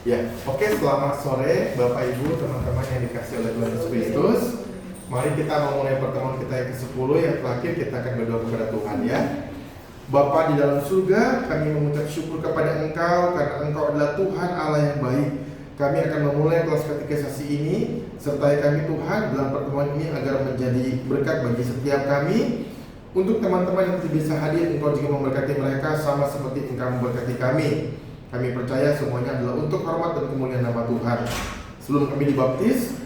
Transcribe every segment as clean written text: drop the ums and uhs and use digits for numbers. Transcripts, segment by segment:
Ya, oke, selamat sore Bapak Ibu, teman-teman yang dikasih oleh Tuhan Yesus Kristus. Mari kita memulai pertemuan kita yang ke-10, yang terakhir kita akan berdoa kepada Tuhan ya. Bapa di dalam surga, kami mengucap syukur kepada Engkau karena Engkau adalah Tuhan Allah yang baik. Kami akan memulai kelas katekisasi ini, sertai kami Tuhan dalam pertemuan ini agar menjadi berkat bagi setiap kami. Untuk teman-teman yang tidak bisa hadir, Engkau juga memberkati mereka sama seperti Engkau memberkati kami. Kami percaya semuanya adalah untuk hormat dan kemuliaan nama Tuhan. Sebelum kami dibaptis,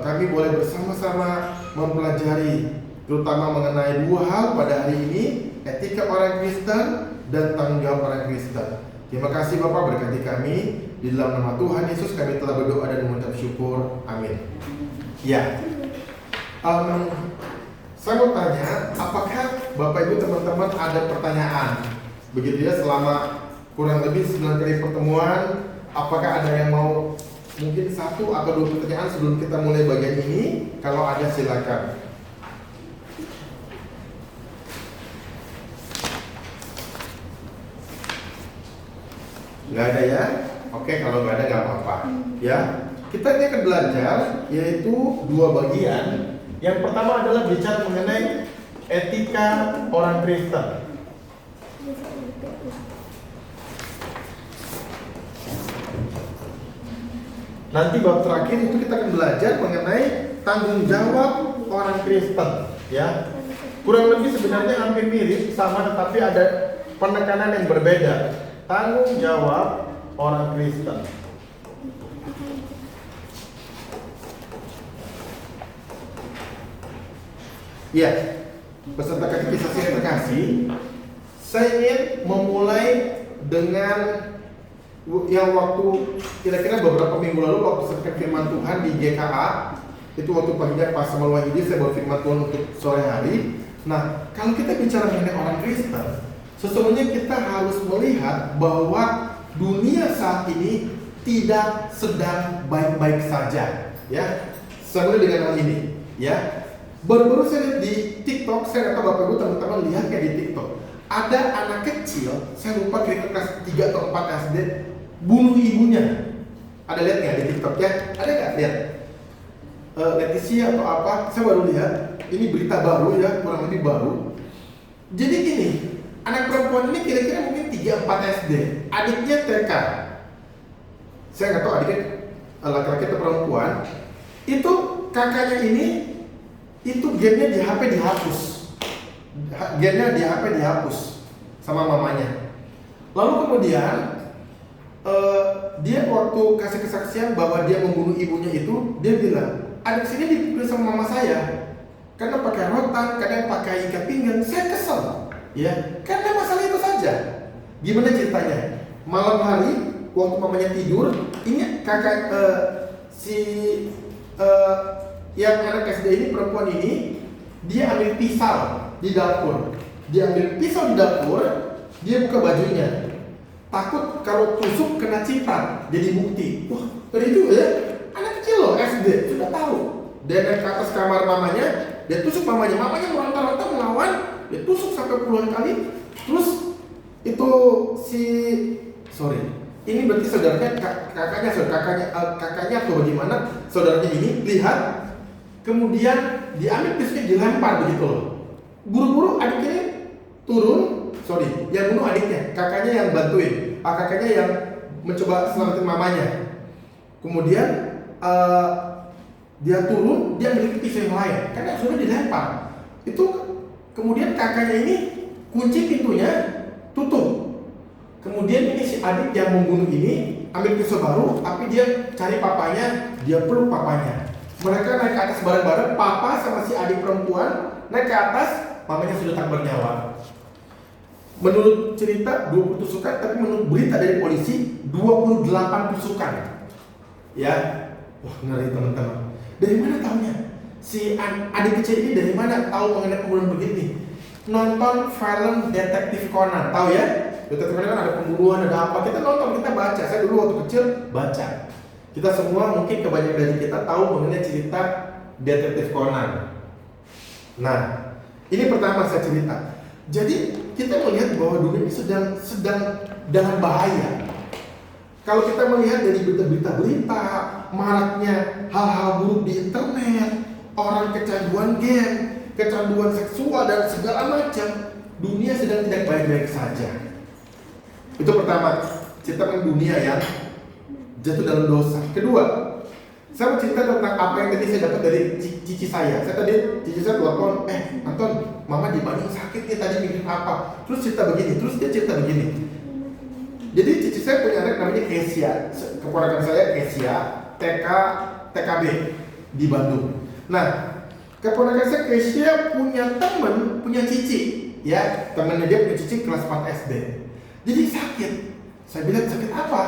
kami boleh bersama-sama mempelajari terutama mengenai dua hal pada hari ini, etika orang Kristen dan tanggung jawab orang Kristen. Terima kasih Bapak, berkati kami. Di dalam nama Tuhan Yesus kami telah berdoa dan mengucap syukur. Amin. Ya, saya mau tanya, apakah Bapak Ibu teman-teman ada pertanyaan? Begitu ya, selama kurang lebih 9 kali pertemuan, apakah ada yang mau mungkin 1 atau 2 pertanyaan sebelum kita mulai bagian ini? Kalau ada silakan. Nggak ada ya? Oke, kalau nggak ada nggak apa-apa. Ya, kita ini akan belajar yaitu 2 bagian. Yang pertama adalah bicara mengenai etika orang Kristen. Nanti bab terakhir itu kita akan belajar mengenai tanggung jawab orang Kristen, ya. Kurang lebih sebenarnya hampir mirip sama, tetapi ada penekanan yang berbeda. Tanggung jawab orang Kristen. Ya, peserta katekisasi yang terkasih, saya ingin memulai dengan yang waktu kira-kira beberapa minggu lalu waktu saya firman Tuhan di GKA, itu waktu paginya pas Samuel Wahyudi saya bawa firman Tuhan untuk sore hari. Nah, kalau kita bicara mengenai orang Kristen, sesungguhnya kita harus melihat bahwa dunia saat ini tidak sedang baik-baik saja, ya. Sama dengan hal ini, ya. Baru-baru saya lihat di TikTok, saya kata Bapak Ibu teman-teman lihat kayak di TikTok, ada anak kecil, saya lupa kira-kira kelas 3 atau 4 SD, bunuh ibunya. Ada lihat nggak di TikTok ya? Ada nggak lihat? Leticia atau apa? Saya baru lihat. Ini berita baru ya, kurang lebih baru. Jadi gini, anak perempuan ini kira-kira mungkin 3-4 SD, adiknya TK. Saya nggak tahu adiknya laki-laki atau perempuan. Itu kakaknya ini, itu gamenya di HP dihapus. Gamenya di HP dihapus sama mamanya. Lalu kemudian dia waktu kasih kesaksian bahwa dia membunuh ibunya itu, dia bilang, adik sini dipukul sama mama saya karena pakai rotan, kadang pakai ikat pinggang. Saya kesel, ya, karena masalah itu saja. Gimana ceritanya? Malam hari waktu mamanya tidur, ini kakak yang anak SD ini, perempuan ini, dia ambil pisau di dapur. Dia ambil pisau di dapur, dia buka bajunya. Takut kalau tusuk kena ciprat, jadi bukti. Wah, dari itu ya, anak kecil loh, SD, sudah tahu. Dia naik ke atas kamar mamanya, dia tusuk mamanya. Mamanya meronta-ronta melawan, dia tusuk sampai puluhan kali. Terus itu ini berarti saudaranya, kakaknya atau bagaimana, saudaranya ini lihat, kemudian diambil pisaunya dilempar begitu loh. Buru-buru adiknya turun. Yang bunuh adiknya, kakaknya yang bantuin, kakaknya yang mencoba selamatin mamanya. Kemudian dia turun, dia ambil pisau yang lain, karena sudah dilempar. Itu kemudian kakaknya ini kunci pintunya, tutup. Kemudian ini si adik yang membunuh ini ambil pisau baru, tapi dia cari papanya, dia peluk papanya. Mereka naik ke atas bareng-bareng, papa sama si adik perempuan naik ke atas, mamanya sudah tak bernyawa. Menurut cerita 20 tusukan, tapi menurut berita dari polisi 28 tusukan. Ya, wah ngeri teman-teman. Dari mana taunya? Si adik kecil ini dari mana tahu mengenai pembunuhan begini? Nonton film Detektif Conan, tahu ya? Detektif Conan kan ada pembunuhan, ada apa? Kita nonton, kita baca. Saya dulu waktu kecil baca. Kita semua mungkin kebanyakan dari kita tahu mengenai cerita Detektif Conan. Nah, ini pertama saya cerita. Jadi kita melihat bahwa dunia ini sedang dalam bahaya. Kalau kita melihat dari berita-berita, maraknya hal-hal buruk di internet, orang kecanduan game, kecanduan seksual dan segala macam, dunia sedang tidak baik-baik saja. Itu pertama, ciptakan dunia yang jatuh dalam dosa. Kedua, saya mau cerita tentang apa yang tadi saya dapat dari cici saya. Cici saya telepon, Anton, mama di Bandung sakit nih, tadi bikin apa? Terus cerita begini, terus dia cerita begini. Jadi cici saya punya anak namanya Kesia, keponakan saya Kesia, TKB di Bandung. Nah, keponakan saya Kesia punya teman, punya cici, ya, temannya dia punya cici kelas 4 SD. Jadi sakit. Saya bilang sakit apa?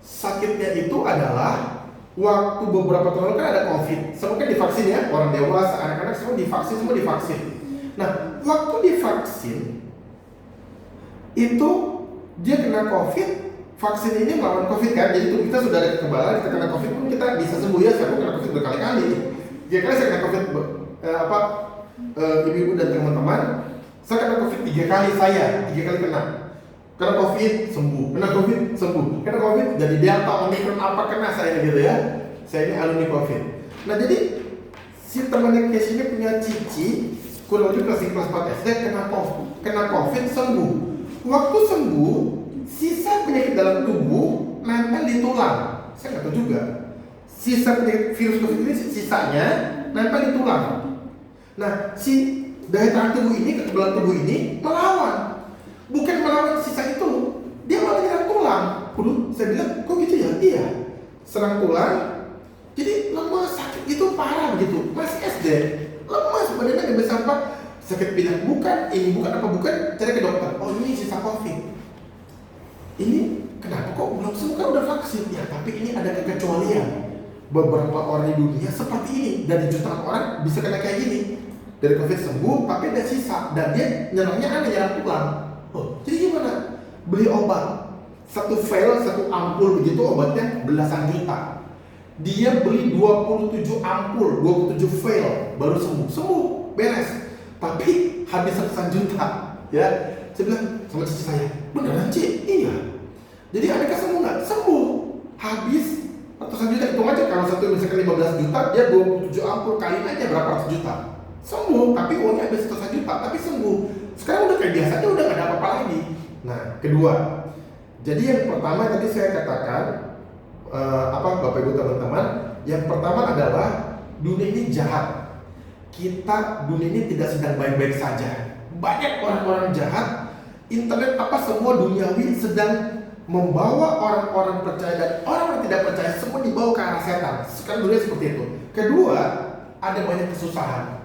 Sakitnya itu adalah waktu beberapa tahun lalu kan ada COVID. Semua kan divaksin ya, orang dewasa, anak-anak semua divaksin. Nah, waktu divaksin itu dia kena COVID. Vaksin ini melawan COVID kan, jadi tubuh kita sudah ada kekebalan. Kita kena COVID pun kita bisa sembuh ya. Saya kena COVID berkali-kali. Kira-kira saya kena COVID ibu-ibu dan teman-teman, saya kena COVID 3 kali kena. Kena COVID sembuh, kena COVID sembuh, kena COVID jadi Delta, Omicron apa kena saya gitu ya. Saya ini alumni COVID. Nah jadi si temannya Kes ini punya cici kurang lebih kelas 4 SD kena COVID sembuh. Waktu sembuh, sisa penyakit dalam tubuh nempel di tulang. Saya nggak tahu juga. Sisa penyakit virus COVID ini sisanya nempel di tulang. Nah si daya tahan tubuh ini, kekebalan tubuh ini melawan. Bukan melawan sisa itu, dia malah nyerang tulang. Saya bilang, kok gitu ya? Iya, serang tulang. Jadi lemas, sakit itu parah begitu. Masih SD, lemas, badannya nggak bisa apa. Sakit bilang bukan, ini bukan apa bukan. Cari ke dokter. Oh ini sisa COVID. Ini kenapa kok belum sembuh kan udah vaksin? Ya tapi ini ada kekecualian. Beberapa orang di dunia seperti ini, dari jutaan orang bisa kena kayak gini. Dari COVID sembuh, tapi ada sisa dan dia nyerangnya nyerang tulang. Oh, jadi gimana? Beli obat satu vial, satu ampul begitu obatnya belasan juta. Dia beli 27 ampul, 27 vial baru sembuh, beres. Tapi habis ratusan juta, ya. Saya bilang sama cici saya, beneran Cik? Iya. Jadi adakah sembuh nggak? Sembuh. Habis ratusan juta, itu aja kalau satu misalkan 15 juta, dia 27 ampul kali aja berapa ratus juta. Sembuh, tapi uangnya habis ratusan juta, tapi sembuh. Sekarang udah kayak biasa aja, udah gak ada apa-apa lagi. Nah, kedua, jadi yang pertama tadi saya katakan, Bapak Ibu teman-teman, yang pertama adalah dunia ini jahat. Dunia ini tidak sedang baik-baik saja. Banyak orang-orang jahat, internet semua duniawi sedang membawa orang-orang percaya dan orang yang tidak percaya semua dibawa ke arah setan. Sekarang dunia seperti itu. Kedua, ada banyak kesusahan.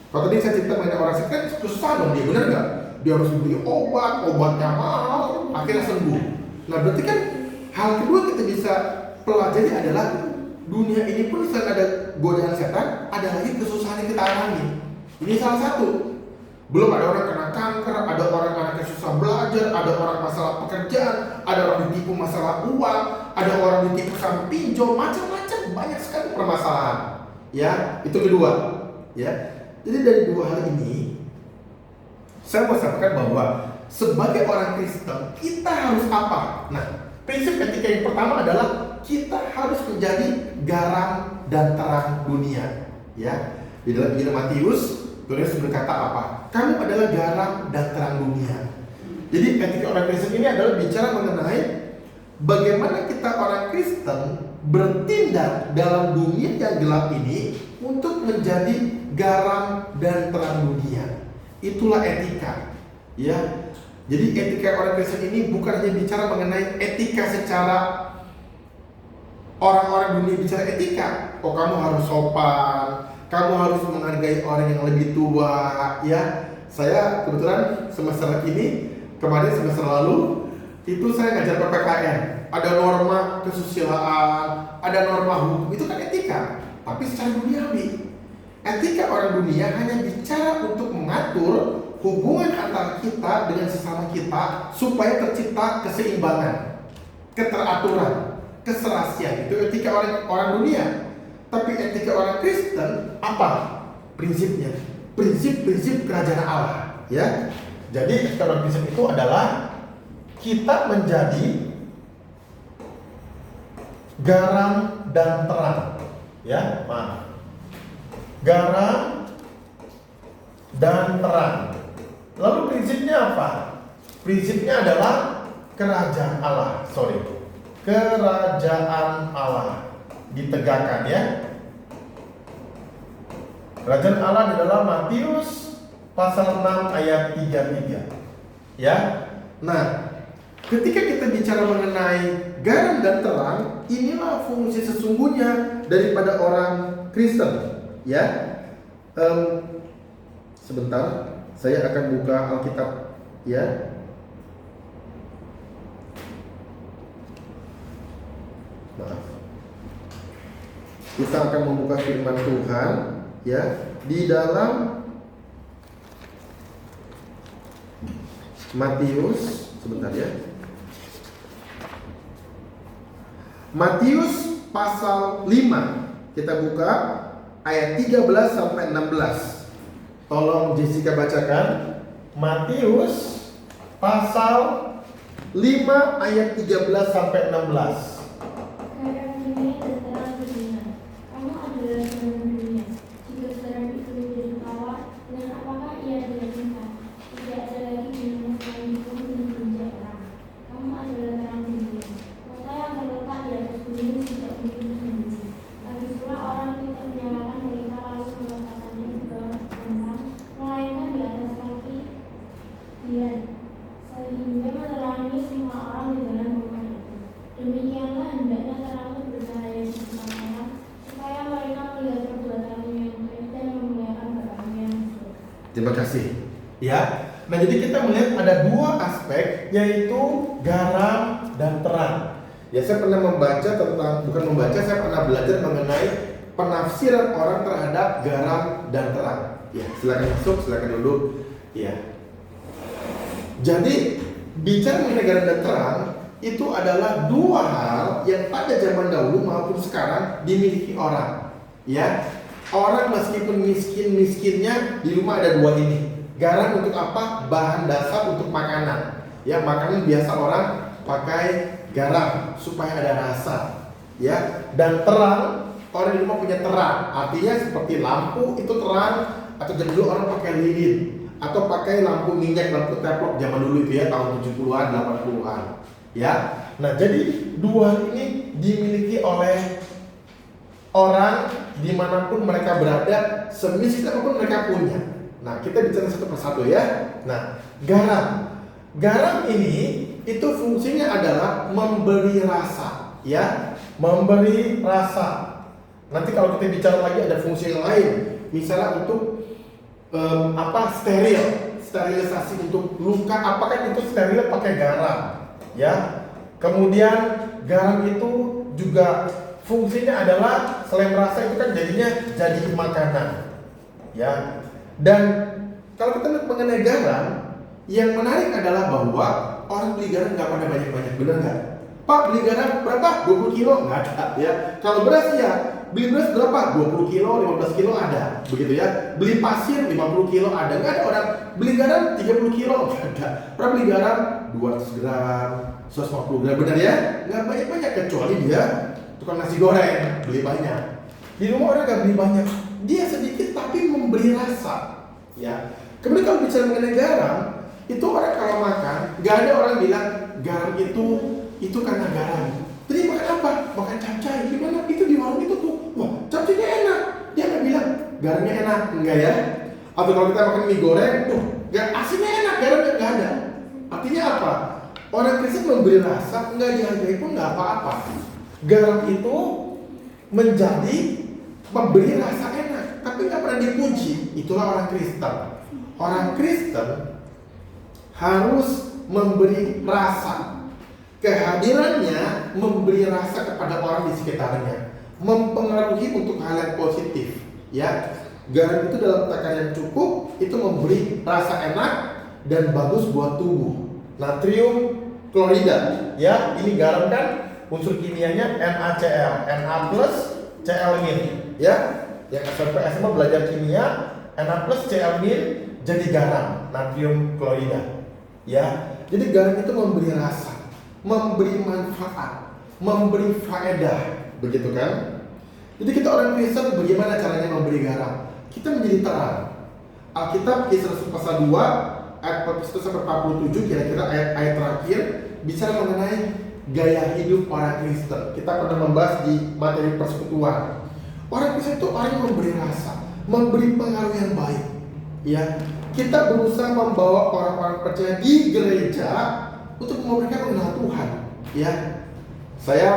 Kalau tadi saya cerita mengenai orang sakit kan susah dong dia, benar nggak? Dia harus beli obatnya mahal, akhirnya sembuh. Nah berarti kan hal kedua kita bisa pelajari adalah dunia ini pun selain ada godaan setan, ada lagi kesusahan yang kita alami. Ini salah satu. Belum ada orang kena kanker, ada orang anaknya susah belajar, ada orang masalah pekerjaan, ada orang ditipu masalah uang, ada orang ditipu sama pinjol, macam-macam, banyak sekali permasalahan. Ya, itu kedua. Ya. Jadi dari dua hal ini, saya mau sampaikan bahwa sebagai orang Kristen kita harus apa? Nah, prinsip etika yang pertama adalah kita harus menjadi garam dan terang dunia. Ya, di dalam Injil Matius Tulis berkata apa? Kamu adalah garam dan terang dunia. Jadi etika orang Kristen ini adalah bicara mengenai bagaimana kita orang Kristen bertindak dalam dunia yang gelap ini untuk menjadi garam dan terang dunia. Itulah etika. Ya. Jadi etika orang Kristen ini bukan hanya bicara mengenai etika secara orang-orang dunia bicara etika. Oh, kamu harus sopan, kamu harus menghargai orang yang lebih tua, ya. Saya kebetulan semester ini, kemarin semester lalu itu saya ngajar PPKN. Ada norma kesusilaan, ada norma hukum, itu kan etika, tapi secara duniawi. Etika orang dunia hanya bicara untuk mengatur hubungan antara kita dengan sesama kita supaya tercipta keseimbangan, keteraturan, keserasian. Itu etika orang dunia. Tapi etika orang Kristen apa prinsipnya? Prinsip-prinsip kerajaan Allah, ya. Jadi etika orang Kristen itu adalah kita menjadi garam dan terang. Ya, maaf. Garam dan terang. Lalu prinsipnya apa? Prinsipnya adalah kerajaan Allah. Kerajaan Allah ditegakkan ya. Kerajaan Allah di dalam Matius pasal 6 ayat 33. Ya. Nah, ketika kita bicara mengenai garam dan terang, inilah fungsi sesungguhnya daripada orang Kristen. Ya. Sebentar, saya akan buka Alkitab ya. Maaf. Kita akan membuka firman Tuhan ya di dalam Matius, sebentar ya. Matius pasal 5. Kita buka ayat 13 sampai 16. Tolong Jessica bacakan. Matius pasal 5 ayat 13 sampai 16. Terima kasih. Ya. Nah, jadi kita melihat ada dua aspek, yaitu garam dan terang. Ya, saya pernah saya pernah belajar mengenai penafsiran orang terhadap garam dan terang. Ya, silakan masuk, silakan duduk. Ya. Jadi, bicara mengenai garam dan terang itu adalah dua hal yang pada zaman dahulu maupun sekarang dimiliki orang. Ya. Orang meskipun miskinnya di rumah ada dua ini. Garam untuk apa? Bahan dasar untuk makanan. Ya, makanan biasa orang pakai garam supaya ada rasa. Ya, dan terang, orang di rumah punya terang. Artinya seperti lampu itu terang, atau zaman dulu orang pakai lilin atau pakai lampu minyak, lampu teplok zaman dulu itu ya, tahun 70-an, 80-an. Ya. Nah, jadi dua ini dimiliki oleh orang dimanapun mereka berada, semiskin apapun mereka punya. Nah, kita bicara satu persatu ya. Nah, garam ini itu fungsinya adalah memberi rasa, ya, memberi rasa. Nanti kalau kita bicara lagi ada fungsi yang lain, misalnya untuk sterilisasi untuk luka, apakah itu steril pakai garam, ya. Kemudian garam itu juga fungsinya adalah selain rasa itu kan jadinya jadi makanan, ya. Dan kalau kita lihat mengenai garam, yang menarik adalah bahwa orang beli garam nggak pada banyak-banyak, benar nggak? Pak, beli garam berapa? 20 kilo? Nggak ada, ya. Kalau beras ya, beli beras berapa? 20 kilo, 15 kilo ada, begitu ya. Beli pasir 50 kilo ada, nggak ada orang beli garam 30 kilo, nggak ada. Pernah beli garam 200 gram, 150 gram, benar ya? Nggak banyak-banyak, kecuali dia tukang nasi goreng, beli banyak. Di rumah orang nggak beli banyak, dia sedikit tapi memberi rasa, ya. Kemudian kalau bicara mengenai garam, itu orang kalau makan, nggak ada orang bilang garam itu karena garam. Jadi makan apa? Makan capcay. Gimana? Itu di warung itu tuh, wah capcaynya enak. Dia nggak bilang garamnya enak, enggak ya? Atau kalau kita makan mie goreng, tuh asinnya enak, garamnya nggak ada. Artinya apa? Orang Kristen memberi rasa, nggak dihargai pun nggak apa-apa. Garam itu menjadi memberi rasa enak, tapi nggak pernah dipuji. Itulah orang Kristen. Orang Kristen harus memberi rasa. Kehadirannya memberi rasa kepada orang di sekitarnya, mempengaruhi untuk hal yang positif. Ya, garam itu dalam takaran yang cukup itu memberi rasa enak dan bagus buat tubuh. Natrium klorida, ya, ini garam kan unsur kimianya NaCl, Na plus Cl min, ya. Yang SMP SMA belajar kimia, Na plus Cl min jadi garam, natrium klorida, ya. Jadi garam itu memberi rasa, memberi manfaat. memberi faedah, begitu kan? Jadi kita orang Kristen bagaimana caranya memberi garam? Kita menjadi terang. Alkitab Kisah Rasul pasal 2 ayat 41 sampai 47, kira-kira ayat-ayat terakhir bicara mengenai gaya hidup orang Kristen. Kita pernah membahas di materi persekutuan. Orang Kristen itu orang yang memberi rasa, memberi pengaruh yang baik. Ya, kita berusaha membawa orang-orang percaya di gereja untuk memberikan mengenal Tuhan. Ya, saya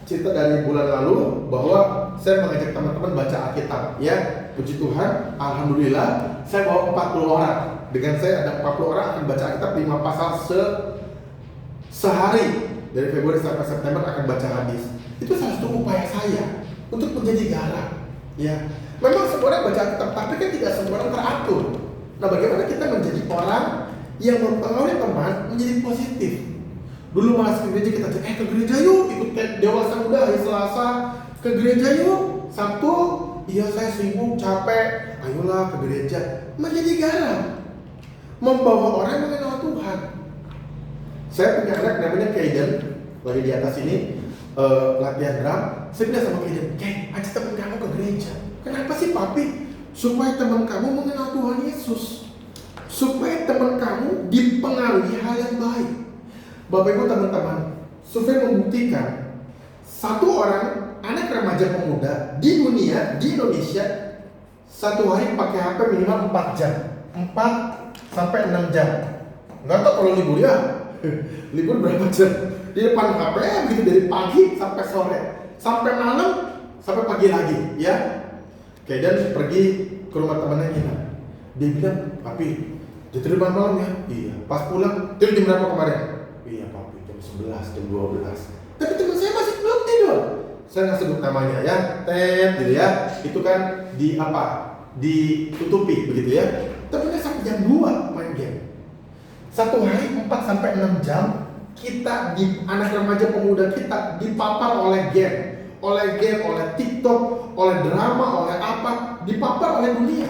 cerita dari bulan lalu bahwa saya mengajak teman-teman baca Alkitab. Ya, puji Tuhan, alhamdulillah, saya bawa 40 orang. Dengan saya ada 40 orang akan baca Alkitab 5 pasal sehari. Dari Februari sampai September akan baca hadis. Itu salah satu upaya saya untuk menjadi garam. Ya, memang semua orang baca Alkitab, tapi kan tidak semua orang teratur. Nah, bagaimana kita menjadi orang yang mempengaruhi teman menjadi positif? Dulu malas ke gereja, kita cek, ke gereja yuk, ikut dewasa muda hari Selasa, ke gereja yuk, Sabtu, iya saya sibuk, capek, ayolah ke gereja. Menjadi garam, membawa orang mengenal Tuhan. Saya punya anak namanya Kaiden, lagi di atas ini latihan drum. Saya bilang sama Kaiden, ajak teman kamu ke gereja. Kenapa sih papi? Supaya teman kamu mengenal Tuhan Yesus, supaya teman kamu dipengaruhi hal yang baik. Bapak Ibu teman-teman, survei membuktikan satu orang anak remaja pemuda di dunia, di Indonesia, satu hari pakai HP minimal 4 jam, 4 sampai 6 jam. Nggak tahu kalau libur ya. Libur berapa jam? Di depan HP gitu dari pagi sampai sore, sampai malam, sampai pagi lagi, ya. Kemudian pergi ke rumah temannya kita. Dia bilang, "Papi, dia tidur malam ya?" "Iya." "Pas pulang, tidur jam berapa kemarin?" "Iya, Papi, jam 11, jam 12." Tapi teman saya masih belum tidur. Saya nggak sebut namanya ya, gitu ya. Itu kan ditutupi begitu ya. Temennya sampai jam 2 main game. Satu hari 4 sampai 6 jam kita anak remaja pemuda kita dipapar oleh game, oleh TikTok, oleh drama, oleh apa, dipapar oleh dunia.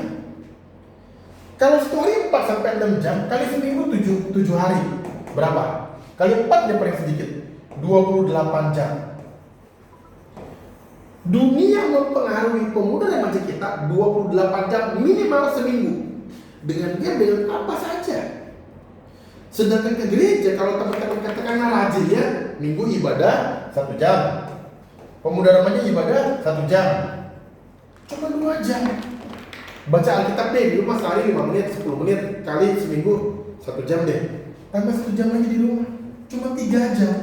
Kalau satu hari 4 sampai 6 jam kali seminggu 7 hari berapa? Kali 4 yang paling sedikit 28 jam. Dunia mempengaruhi pemuda remaja kita 28 jam minimal seminggu. Dengan apa saja. Sedangkan ke gereja, kalau teman-teman katakanlah rajin ya, minggu ibadah 1 jam, pemuda remaja ibadah 1 jam, cuma 2 jam. Baca Alkitab deh di rumah sehari 5 menit, 10 menit, kali seminggu 1 jam deh. Tambah 1 jam lagi di rumah, cuma 3 jam.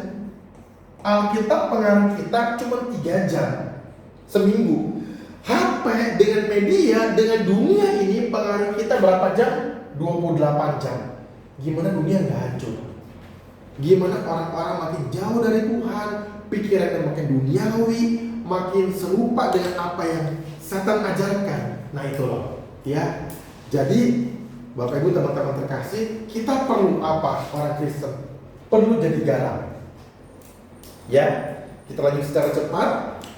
Alkitab pengaruh kita cuma 3 jam seminggu. HP dengan media, dengan dunia ini pengaruh kita berapa jam? 28 jam. Gimana dunia nggak hancur? Gimana orang-orang makin jauh dari Tuhan, pikirannya makin duniawi, makin serupa dengan apa yang setan ajarkan. Nah itu loh, ya. Jadi Bapak Ibu teman-teman terkasih, kita perlu apa orang Kristen? Perlu jadi garam. Ya, kita lanjut secara cepat.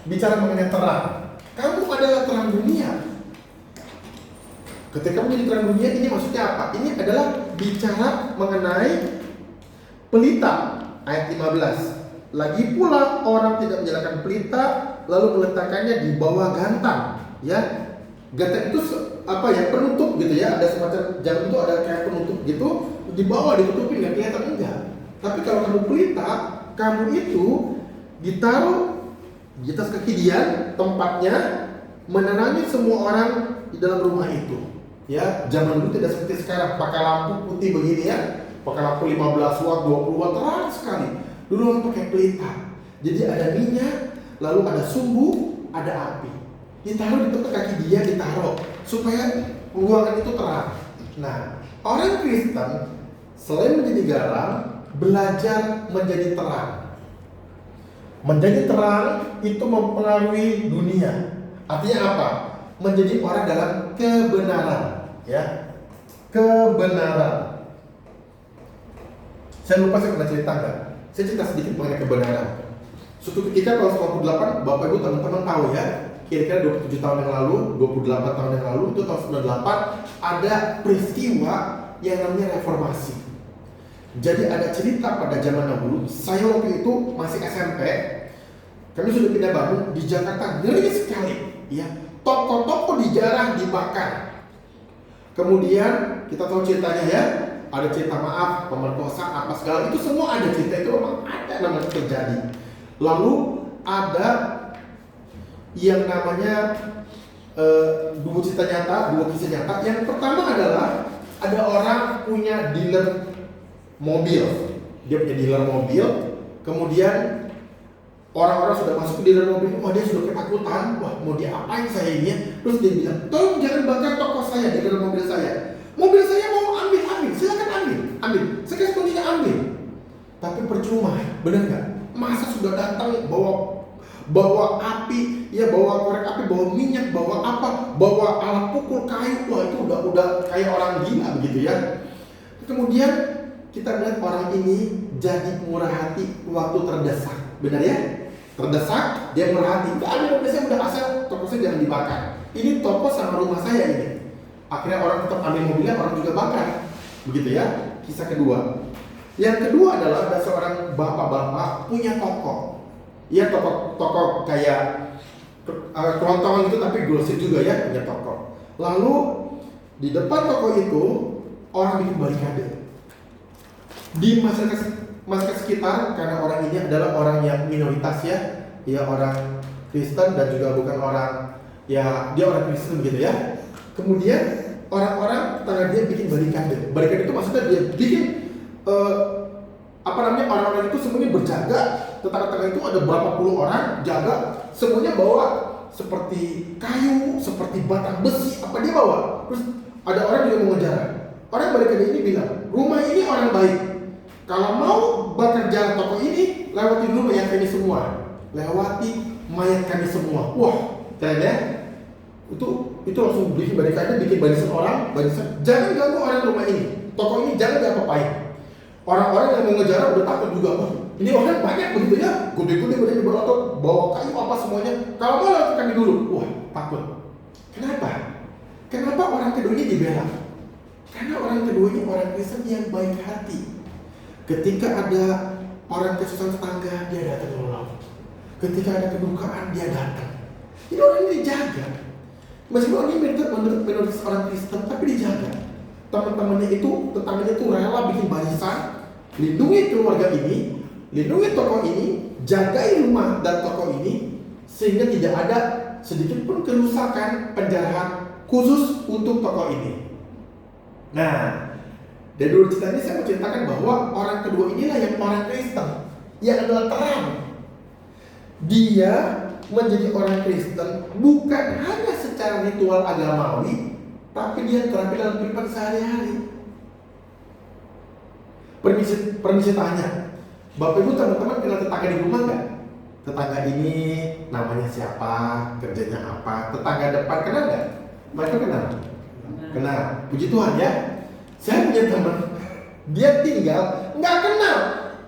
Bicara mengenai terang. Kamu adalah terang dunia. Ketika menjadi terang dunia, ini maksudnya apa? Ini adalah bicara mengenai pelita, ayat 15. Lagi pula orang tidak menyalakan pelita lalu meletakkannya di bawah gantang, ya. Gantang itu penutup gitu ya, ada semacam jam itu ada kayak penutup gitu, di bawah ditutupin nggak kelihatan enggak. Tapi kalau kamu pelita, kamu itu ditaruh di atas kekidian tempatnya menerangi semua orang di dalam rumah itu. Ya, zaman dulu tidak seperti sekarang pakai lampu putih begini ya, pakai lampu 15 watt, 20 watt terang sekali. Dulu orang pakai pelita. Jadi ada minyak, lalu ada sumbu, ada api. Ditaruh di tempat kaki dia, ditaruh supaya ruangan itu terang. Nah, orang Kristen selain menjadi garam, belajar menjadi terang. Menjadi terang itu mempengaruhi dunia. Artinya apa? Menjadi orang dalam kebenaran, ya, kebenaran. Saya lupa saya pernah cerita nggak? Saya cerita sedikit mengenai kebenaran. Suatu ketika tahun 98, Bapak Ibu teman-teman tahu ya, kira-kira 27 tahun yang lalu, 28 tahun yang lalu, itu tahun 98 ada peristiwa yang namanya reformasi. Jadi ada cerita pada zaman dahulu, saya waktu itu masih SMP, Kami sudah pindah Bandung, di Jakarta ngeri sekali, ya. Toko-toko dijarah, dibakar. Kemudian kita tahu ceritanya ya, ada cerita maaf, pemerkosaan, apa segala itu semua ada cerita itu memang ada namanya terjadi. Lalu ada yang namanya dua cerita nyata, dua kisah nyata. Yang pertama adalah ada orang punya dealer mobil, dia punya dealer mobil, kemudian orang-orang sudah masuk ke dealer mobil, wah dia sudah ketakutan, wah mau diapain saya ini? Terus dia bilang, tolong jangan bakar toko saya, dealer mobil saya. Mobil saya mau ambil, silakan ambil. Saya kasih kuncinya ambil. Tapi percuma, benar nggak? Masa sudah datang bawa api, ya bawa korek api, bawa minyak, bawa apa, bawa alat pukul kayu, wah itu udah kayak orang gila begitu ya. Kemudian kita melihat orang ini jadi murah hati waktu terdesak, benar ya? Terdesak, dia murah hati. Ambil mobil saya udah asal, toko saya jangan dibakar. Ini toko sama rumah saya ini. Akhirnya orang tetap ambil mobilnya, orang juga bakar. Begitu ya, kisah kedua. Yang kedua adalah ada seorang bapak-bapak punya toko. Ya toko kayak kelontongan itu tapi grosir juga ya, punya toko. Lalu di depan toko itu orang bikin barikade. Di masyarakat sekitar, karena orang ini adalah orang yang minoritas ya orang Kristen dan juga bukan orang ya dia orang Kristen begitu ya. Kemudian orang-orang tetangga dia bikin barikade. Barikade itu maksudnya dia bikin orang-orang itu semuanya berjaga. Tetangga-tetangga itu ada berapa puluh orang jaga, semuanya bawa seperti kayu, seperti batang besi, apa dia bawa. Terus ada orang juga mengejar. Orang barikade ini bilang, rumah ini orang baik. Kalau mau bakar jalan toko ini, lewati dulu mayat kami semua. Lewati mayat kami semua. Wah, kayaknya itu langsung bikin barikade, bikin barisan orang, jangan ganggu orang rumah ini. Toko ini jangan diapa-apain. Orang-orang yang mau ngejar udah takut juga. Wah, ini orang banyak begitu ya. Gede-gede bawa kayu apa semuanya. Kalau mau lewati kami dulu. Wah, takut. Kenapa orang kedua ini dibela? Karena orang kedua ini orang Kristen yang baik hati. Ketika ada orang kesusahan tetangga, dia datang menolong. Ketika ada kedukaan, dia datang. Ini orang ini dijaga. Meskipun ini minoritas orang Kristen, tapi dijaga. Teman-temannya itu, tetangganya itu rela bikin barisan, lindungi keluarga ini, lindungi toko ini, jagai rumah dan toko ini, sehingga tidak ada sedikit pun kerusakan, penjarahan khusus untuk toko ini. Nah, dari dulu cerita ini saya mau ceritakan bahwa orang kedua inilah yang orang Kristen, yang adalah terang. Dia menjadi orang Kristen bukan hanya secara ritual agamawi, tapi dia terapi dalam kehidupan sehari-hari. Permisi tanya, Bapak Ibu teman-teman kenal tetangga di rumah nggak? Tetangga ini namanya siapa, kerjanya apa? Tetangga depan kenal nggak? Mereka kenal? Kenal. Puji Tuhan ya. Saya punya teman, dia tinggal nggak kenal.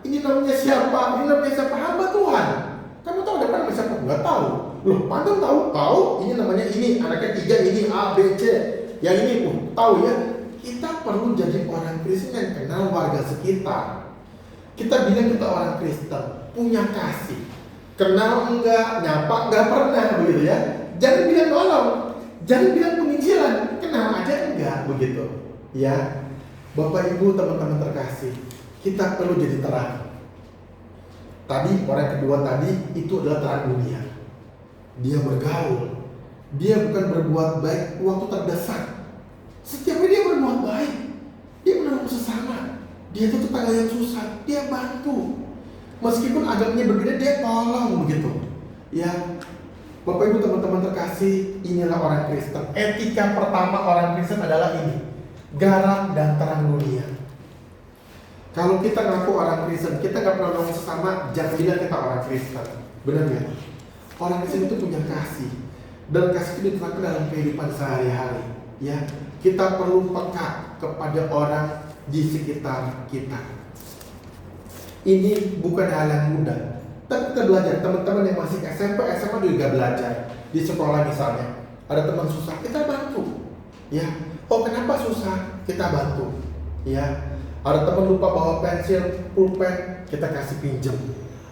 Ini namanya siapa? Ini namanya siapa? Hamba Tuhan. Kamu tahu depan namanya siapa? Nggak tahu. Loh, mantan tahu? Ini namanya ini, anaknya 3 ini A, B, C. Yang ini tahu ya. Kita perlu jadi orang Kristen yang kenal warga sekitar. Kita bilang kita orang Kristen, punya kasih. Kenal enggak, nyapa enggak pernah begitu ya. Jangan bilang nolong, jangan bilang penginjilan, kenal aja enggak begitu. Ya. Bapak Ibu teman-teman terkasih, kita perlu jadi terang. Tadi orang kedua tadi itu adalah terang dunia. Dia bergaul. Dia bukan berbuat baik waktu terdesak. Setiap hari dia berbuat baik. Dia menolong sesama. Dia itu tetangga yang susah, dia bantu. Meskipun agamanya berbeda, dia tolong begitu. Ya, Bapak Ibu teman-teman terkasih, inilah orang Kristen. Etika pertama orang Kristen adalah ini: garam dan terang dunia. Kalau kita ngaku orang Kristen, kita nggak pernah nolong sesama, jangan bilang kita orang Kristen. Benar ya? Orang Kristen itu punya kasih, dan kasih itu diterapkan dalam kehidupan sehari-hari. Ya, kita perlu peka kepada orang di sekitar kita. Ini bukan hal yang mudah, tapi kita belajar. Teman-teman yang masih SMP, SMA juga belajar. Di sekolah misalnya, ada teman susah, kita bantu. Ya, oh kenapa susah? Kita bantu. Ya, ada teman lupa bawa pensil, pulpen, kita kasih pinjam.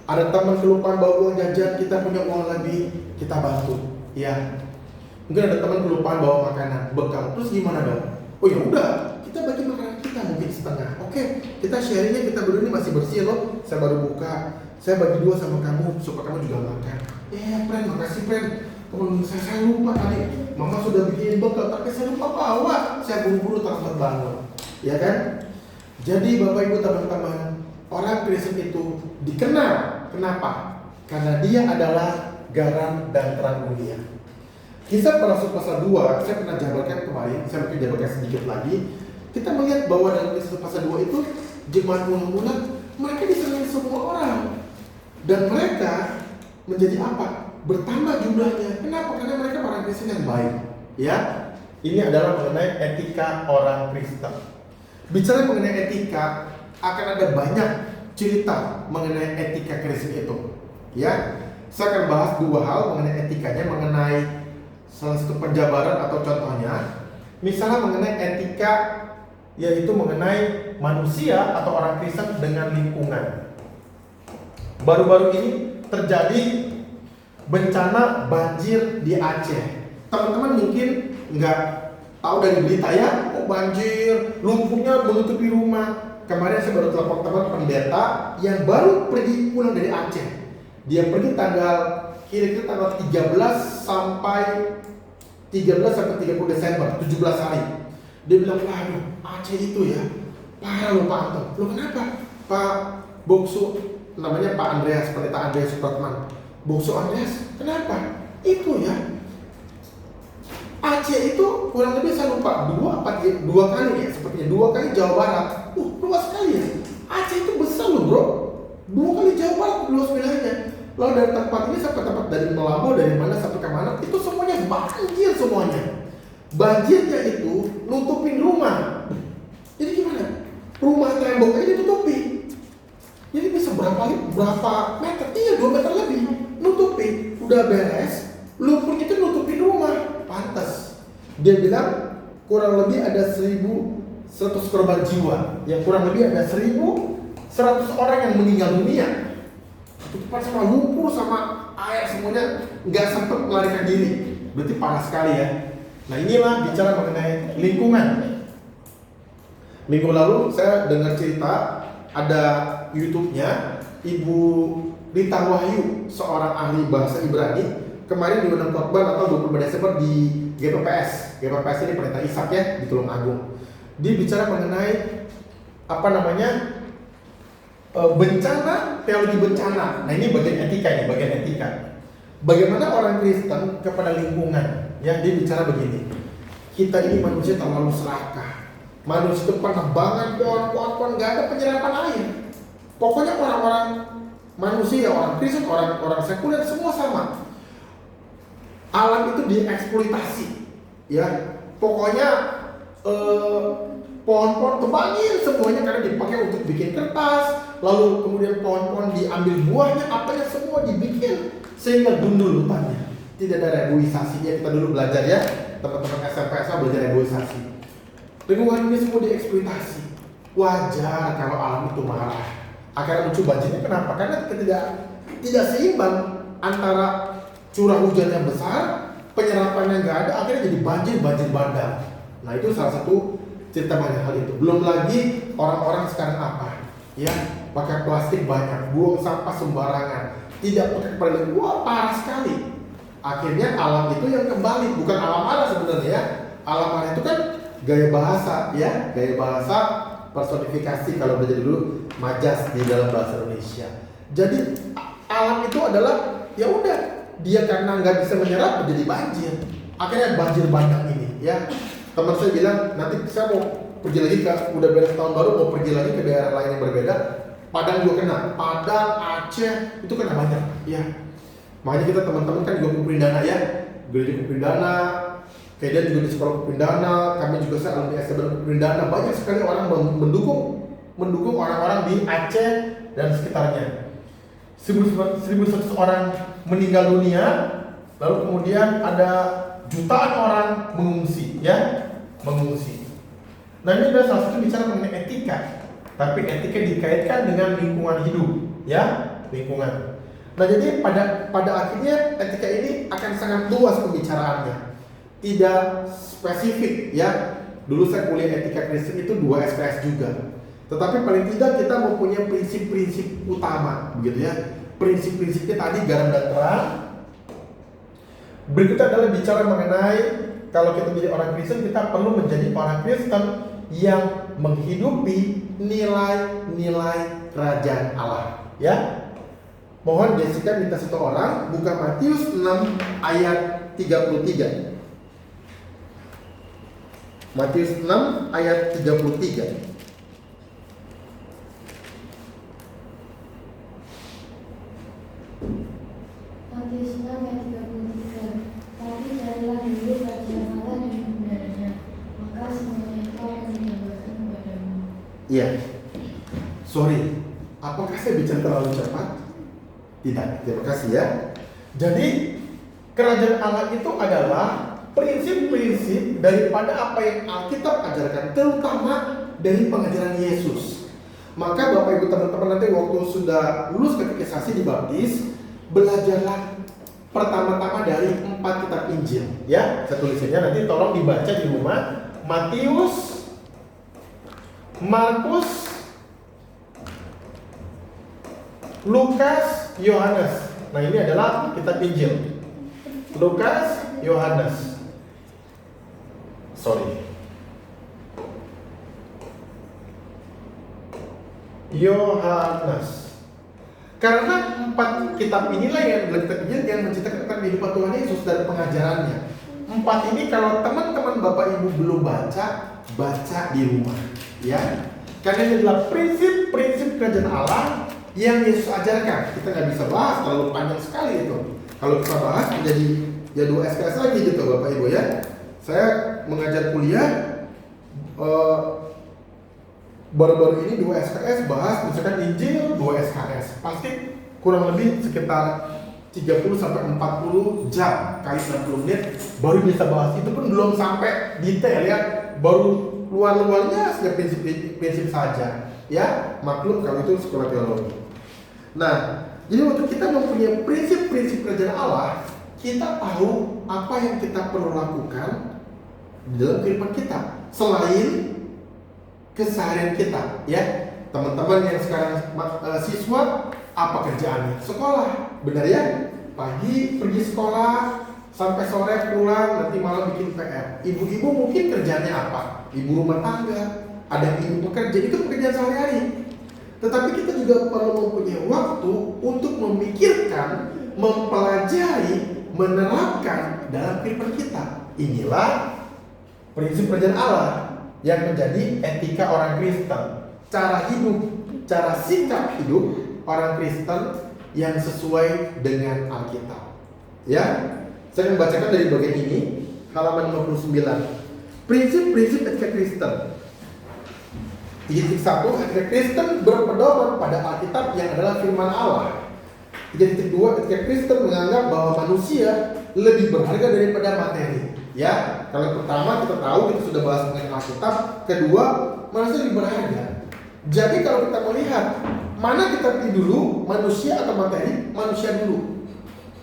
Ada teman kelupaan bawa uang jajan, kita punya uang lebih, kita bantu. Ya. Mungkin ada teman kelupaan bawa makanan, bekal. Terus gimana dong? Oh ya udah, kita bagi makanan kita mungkin setengah. Oke, kita sharingnya, kita berdua ini masih bersih loh. Saya baru buka, saya bagi 2 sama kamu supaya kamu juga makan. Friend, makasih friend. Saya lupa tadi, mama sudah bikin bekal, tapi saya lupa bawa. Saya buru-buru terlambat bangun. Ya kan? Jadi Bapak Ibu teman-teman, orang Kristen itu dikenal. Kenapa? Karena dia adalah garam dan terang dunia. Kisah para Rasul pasal 2, saya pernah jabarkan kemarin, saya mungkin jabarkan sedikit lagi. Kita melihat bahwa dalam Kisah pasal 2 itu, jemaat mula-mula, mereka disenangi semua orang. Dan mereka menjadi apa? Bertambah jumlahnya. Kenapa? Karena mereka orang Kristen yang baik. Ya, ini adalah mengenai etika orang Kristen. Bicara mengenai etika, akan ada banyak cerita mengenai etika Kristen itu. Ya, saya akan bahas 2 hal mengenai etikanya, mengenai salah satu penjabaran atau contohnya. Misalnya mengenai etika, yaitu mengenai manusia atau orang Kristen dengan lingkungan. Baru-baru ini terjadi bencana banjir di Aceh. Teman-teman mungkin nggak tahu dari berita ya, banjir, lumpurnya menutupi rumah. Kemarin saya baru telepon teman pendeta yang baru pergi pulang dari Aceh. Dia pergi kira-kira tanggal 13 sampai 30 Desember, 17 hari. Dia bilang, waduh, Aceh itu ya, parah loh Pak Anton. Loh kenapa? Pak Bokso, namanya Pak Andreas, pendeta Andreas Supratman. Bokso Andreas, kenapa? Itu ya, Aceh itu kurang lebih saya lupa, 2 kali ya, sepertinya 2 kali Jawa Barat. Luas sekali ya. Aceh itu besar loh bro, 2 kali Jawa Barat luas wilayahnya. Lalu dari tempat ini sampai tempat dari Melabo, dari mana sampai ke mana, itu semuanya banjir semuanya. Banjirnya itu nutupin rumah. Jadi gimana? Rumah temboknya ditutupi. Jadi bisa berapa meter? Iya 2 meter lebih. Nutupi. Udah beres, lumpur itu nutupin rumah. Pantas. Dia bilang kurang lebih ada 1.100 korban jiwa. Yang kurang lebih ada 1.100 orang yang meninggal dunia. Ketutupan sama lumpur sama air semuanya, nggak sempat melarikan diri. Berarti parah sekali ya. Nah inilah bicara mengenai lingkungan. Minggu lalu saya dengar cerita, ada YouTube-nya Ibu Rita Wahyu, seorang ahli bahasa Ibrani. Kemarin diundang khotbah atau 25 Desember di GPPS. GPPS ini Pendeta Ishak ya, di Tulungagung. Dia bicara mengenai bencana, teologi bencana. Nah ini bagian etika. Bagaimana orang Kristen kepada lingkungan? Yang dia bicara begini. Kita ini manusia terlalu serakah. Manusia itu penebangan pohon, nggak ada penyerapan air. Pokoknya orang-orang manusia, orang Kristen, orang sekuler semua sama. Alam itu dieksploitasi, ya. Pokoknya pohon-pohon tebangin semuanya karena dipakai untuk bikin kertas, lalu kemudian pohon-pohon diambil buahnya, apanya semua dibikin sehingga gundul hutannya. Tidak ada reboisasinya. Kita dulu belajar ya, teman-teman SMP SMA belajar reboisasi. Lingkungan ini semua dieksploitasi. Wajar kalau alam itu marah. Akhirnya muncul banjirnya. Kenapa? Karena tidak seimbang antara curah hujan yang besar, penyerapannya nggak ada, akhirnya jadi banjir bandang. Nah itu salah satu cerita banyak hal itu. Belum lagi orang-orang sekarang apa? Ya, pakai plastik banyak, buang sampah sembarangan, tidak pakai peduli. Wah parah sekali. Akhirnya alam itu yang kembali, bukan alam marah sebenarnya ya. Alam marah itu kan gaya bahasa ya, gaya bahasa personifikasi kalau belajar dulu majas di dalam bahasa Indonesia. Jadi alam itu adalah ya udah, dia karena nggak bisa menyerap menjadi banjir. Akhirnya banjir bandang ini ya. Teman saya bilang nanti saya mau pergi lagi udah beres tahun baru, mau pergi lagi ke daerah lain yang berbeda. Padang juga kena, Padang, Aceh itu kena banyak ya. Makanya kita teman-teman kan juga kumpulin dana ya, gereja kumpulin dana, Kedan juga di sekolah kumpulin dana, kami juga saya alumni STB kumpulin dana. Banyak sekali orang mendukung orang-orang di Aceh dan sekitarnya. 1.100 orang meninggal dunia, lalu kemudian ada jutaan orang mengungsi. Nah ini adalah salah satu bicara mengenai etika, tapi etika dikaitkan dengan lingkungan hidup, ya, lingkungan. Nah, jadi pada akhirnya etika ini akan sangat luas pembicaraannya, tidak spesifik ya. Dulu saya kuliah etika Kristen itu 2 SKS juga, tetapi paling tidak kita mempunyai prinsip-prinsip utama, begitu ya. Prinsip-prinsipnya tadi garam dan terang. Berikutnya adalah bicara mengenai kalau kita menjadi orang Kristen, kita perlu menjadi orang Kristen yang menghidupi nilai-nilai kerajaan Allah. Ya, mohon Jessica minta satu orang buka Matius 6 ayat 33. Matius 6 ayat 33. Matius 6 ayat 33. Tapi carilah dulu kerajaan Allah dan kebenarannya, maka semuanya itu akan ditambahkan kepadamu. Iya. Sorry, apakah saya bicara terlalu cepat? Tidak, terima kasih ya. Jadi kerajaan Allah itu adalah prinsip-prinsip daripada apa yang Alkitab ajarkan, terutama dari pengajaran Yesus. Maka Bapak Ibu teman-teman nanti waktu sudah lulus katekisasi dibaptis, belajarlah pertama-tama dari 4 kitab Injil. Ya, saya tulisannya nanti tolong dibaca di rumah. Matius, Markus, Lukas, Yohanes. Nah, ini adalah kitab Injil. Lukas, Yohanes. Yohanes. Karena 4 kitab inilah yang adalah kitab Injil yang menceritakan tentang kehidupan Tuhan Yesus dan pengajarannya. 4 ini kalau teman-teman Bapak Ibu belum baca di rumah, ya. Karena ini adalah prinsip-prinsip kerajaan Allah yang Yesus ajarkan. Kita nggak bisa bahas, terlalu panjang sekali itu. Kalau kita bahas menjadi ya 2 SKS lagi gitu Bapak Ibu ya. Saya mengajar kuliah baru-baru ini 2 SKS bahas misalkan Injil 2 SKS. Pasti kurang lebih sekitar 30 sampai 40 jam kali 60 menit baru bisa bahas. Itu pun belum sampai detail ya. Baru luar-luarnya sudah prinsip-prinsip saja. Ya, maklum kalau itu sekolah teologi. Nah, jadi waktu kita mempunyai prinsip-prinsip kerajaan Allah, kita tahu apa yang kita perlu lakukan di dalam kehidupan kita selain keseharian kita, ya. Teman-teman yang sekarang siswa, apa kerjaannya? Sekolah, benar ya? Pagi pergi sekolah, sampai sore pulang, nanti malam bikin PR. Ibu-ibu mungkin kerjanya apa? Ibu rumah tangga, ada yang ibu bekerja, itu pekerjaan sehari-hari. Tetapi kita juga perlu mempunyai waktu untuk memikirkan, mempelajari, menerapkan dalam kehidupan kita. Inilah prinsip kerajaan Allah yang menjadi etika orang Kristen. Cara hidup, cara sikap hidup orang Kristen yang sesuai dengan Alkitab. Ya, saya membacakan dari bagian ini, halaman 59. Prinsip-prinsip etika Kristen. Titik 1, etika Kristen berpedoman pada Alkitab yang adalah firman Allah. Titik 2, etika Kristen menganggap bahwa manusia lebih berharga daripada materi. Ya, kalau pertama kita tahu kita sudah bahas mengenai Alkitab. Kedua, manusia lebih berharga. Jadi kalau kita melihat mana kita pilih dulu, manusia atau materi? Manusia dulu.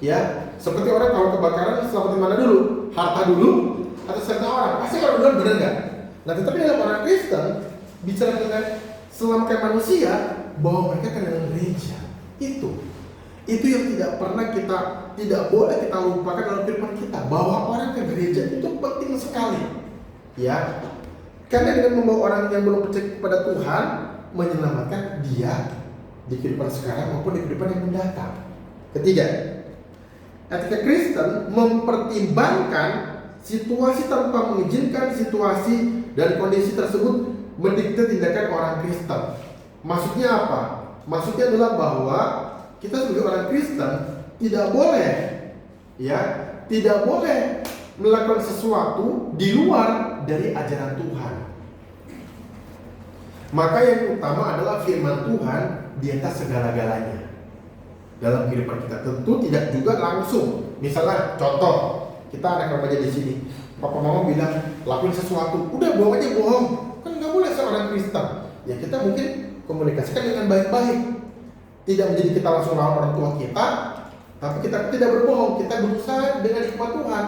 Ya, seperti orang kalau kebakaran selamatin mana dulu? Harta dulu atau serta orang? Pasti kalau duluan benar nggak? Nah, tetapi dalam orang Kristen bicara mengenai selamatkan manusia, bahwa mereka akan dalam gereja. Itu yang tidak boleh kita lupakan dalam kehidupan kita, bahwa orang ke gereja itu penting sekali. Ya. Karena dengan membawa orang yang belum percaya kepada Tuhan, menyelamatkan dia di kehidupan sekarang maupun di kehidupan yang mendatang. Ketiga, etika Kristen mempertimbangkan situasi tanpa mengizinkan situasi dan kondisi tersebut mendikte tindakan orang Kristen. Maksudnya apa? Maksudnya adalah bahwa kita sebagai orang Kristen tidak boleh melakukan sesuatu di luar dari ajaran Tuhan. Maka yang utama adalah firman Tuhan di atas segala-galanya dalam kehidupan kita. Tentu tidak juga langsung. Misalnya contoh, kita anak remaja di sini, papa mama bilang lakuin sesuatu, udah bohong aja bohong, kan nggak boleh seorang Kristen. Ya kita mungkin komunikasikan dengan baik-baik. tidak menjadi kita langsung lawan orang tua kita, tapi kita tidak berbohong, kita berusaha dengan hikmat Tuhan.